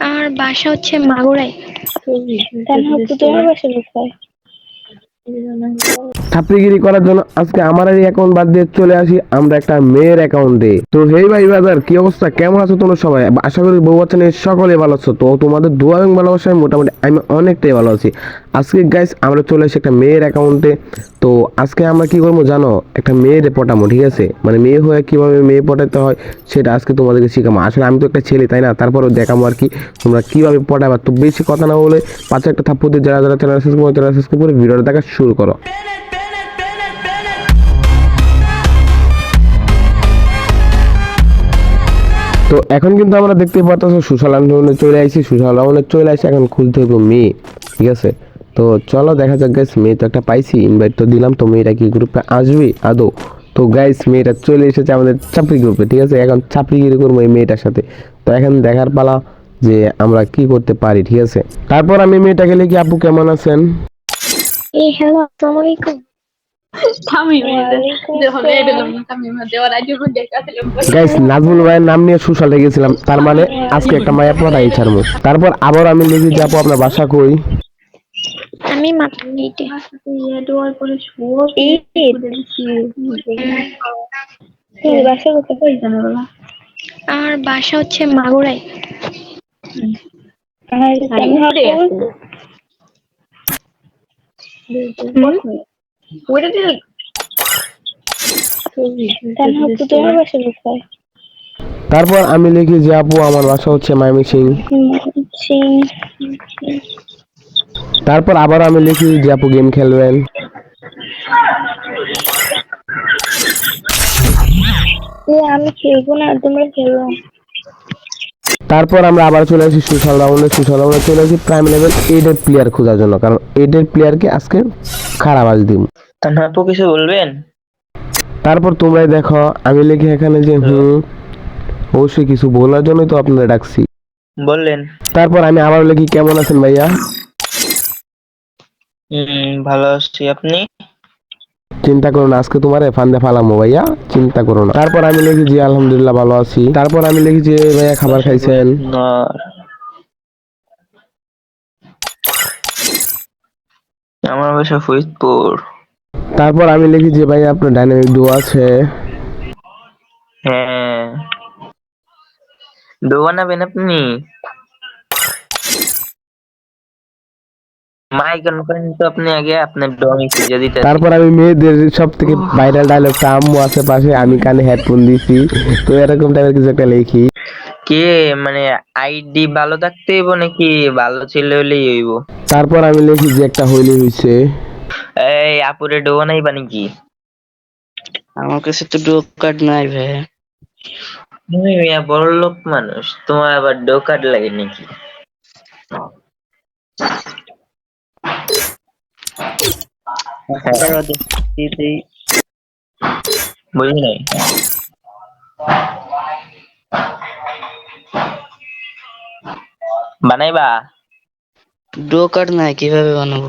আমার বাসা হচ্ছে মাগুরায়। তোমার বাসা কোথায়? ছাত্রীগিরি করার জন্য আজকে আমার এই অ্যাকাউন্ট বাদ দিয়ে চলে আসি আমরা একটা মেয়ের অ্যাকাউন্টে। তো হেই ভাই বাজার, কি অবস্থা, কেমন আছো তোমরা সবাই? আশা করি বউ বাচ্চা নিয়ে সকলে ভালো আছো। তো তোমাদের দোয়া এবং ভালোবাসায় মোটামুটি আমি অনেকটাই ভালো আছি। আজকে গাইস আমরা চলে আসি একটা মেয়ের অ্যাকাউন্টে। তো আজকে আমরা কি করবো জানো, একটা মেয়ের পটামো, ঠিক আছে? মানে মেয়ে হয়ে কিভাবে মেয়ে পটাতে হয় সেটা আজকে তোমাদেরকে শিখাবো। আসলে আমি তো একটা ছেলে, তাই না? তারপরেও দেখাবো আর কি তোমরা কিভাবে পটাবা। তো বেশি কথা না বলে পাঁচে একটা থাপ্পড় দিয়ে যারা যারা চ্যানেল সাবস্ক্রাইব করে ভিডিওটা দেখা শুরু করো। তো এখন কিন্তু আমরা দেখতে পাচ্ছি সোশ্যাল আন্দোলনে চলে আসছি, সোশ্যাল আন্দোলনে চলে আসছি। এখন খুঁজতে হবে মেয়ে, ঠিক আছে? তো চলো দেখা যাক গাইস, মেয়ে তো একটা পাইছি, ইনভাইট তো দিলাম। তো মেয়েটা কি গ্রুপে আসবে আদৌ? তো গাইস মেয়েটা চলে এসেছে আমাদের চাপড়ি গ্রুপে, ঠিক আছে? এখন চাপড়িগিরি করবো এই মেয়েটার সাথে। তো এখন দেখার পালা যে আমরা কি করতে পারি, ঠিক আছে? তারপর আমি মেয়েটাকে লিখি, আপু কেমন আছেন? এই হ্যালো, আসসালামু আলাইকুম। গাইস নাজমুল ভাইয়ের নাম নিয়ে সোশ্যালে গেছিলাম, তার মানে আজকে একটা মায়া পড়াই ছাড়বো। তারপর আবার আমি লিখি যে আপু আপনার বাসা কই? আমি মাত্র এইটে। তোমার বাসা কোথায়? আমার বাসা হচ্ছে মাগুরায়। তোমার বাসা কোথায়? তারপর আমি লিখি যে আপু আমার বাসা হচ্ছে ময়মনসিং। তারপর আবার আমি লিখি যে আপু গেম খেলবেন। আমি খেলবো না, তোমরা খেলো। তারপর আমরা আবার চলে আসি সোশ্যাল রাউন্ডে চলে আসি প্রাইম লেভেল 8 এর প্লেয়ার খোঁজার জন্য, কারণ 8 এর প্লেয়ারকে আজকে খারাপ আজ দিন। আপু কিছু বলবেন? তারপর তোমরাই দেখো আমি লিখি এখানে যে অবশ্যই কিছু বলার জন্যই তো আপনারা ডাকছি। বললেন। তারপর আমি আবার লিখি কেমন আছেন ভাইয়া? ভালো আছি, আপনি? চিন্তা করো না, আজকে তোমারে ফান্দে ফালামো ভাইয়া, চিন্তা করো না। তারপর আমি লিখি যে আলহামদুলিল্লাহ ভালো আছি। তারপর আমি লিখি যে ভাইয়া খাবার খাইছেন? আমার বাসা ফরিদপুর। তারপর আমি লিখি যে ভাইয়া আপনার ডাইনামিক ডো আছে? হ্যাঁ, ডো বানাবেন আপনি? মাইক অন করেন তো আপনি আগে, আপনার ডো আমি খুঁজে দিতে। তারপর আমি মেয়েদের সব থেকে ভাইরাল ডায়লগটা আম্মু আছে পাশে, আমি কানে হেডফোন দিছি, তো এরকম টাইপের কিছু একটা লিখি। কে মানে আইডি ভালো থাকতে হইব নাকি ভালো ছেলে হলেই হইব? তারপর আমি লিখি যে একটা হইলে হইছে। এই আপুরে ডো বানাইবা নাকি? আমার কাছে তো ডো কার্ড নাই ভাই। তুমি মিয়া বড় লোক মানুষ, তোমার আবার ডো কার্ড লাগে নাকি? বুঝি নাই। বানাইবা? ডো কার্ড নাই, কিভাবে বানাবো?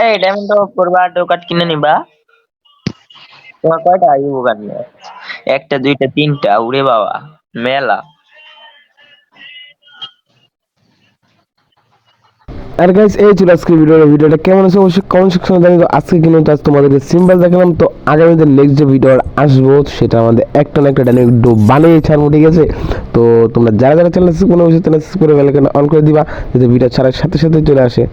এই ডায়মন্ড টপ করবা, ডো কার্ড কিনে নিবা। তোমার কয়টা আইব কাটলে? একটা দুইটা তিনটা, উড়ে বাবা মেলা। আর গাইস এই ছিল আজকে ভিডিওটা কেমন আছে অবশ্যই কমেন্ট সেকশনে জানিয়ে দাও। আজকে কিন্তু জাস্ট তোমাদেরকে সিম্পল দেখালাম। তো আগামীতে নেক্সট যে ভিডিও আসবো সেটা আমাদের একটা না একটা ডাইনামিক ডো বানিয়ে ছাড়বো, ঠিক আছে? তো তোমরা যারা যারা চ্যানেল সাবস্ক্রাইব করে অবশ্যই চ্যানেল সাবস্ক্রাইব করে বেল আইকন অন করে দিবা, যাতে ভিডিও ছাড়ার সাথে সাথে চলে আসে।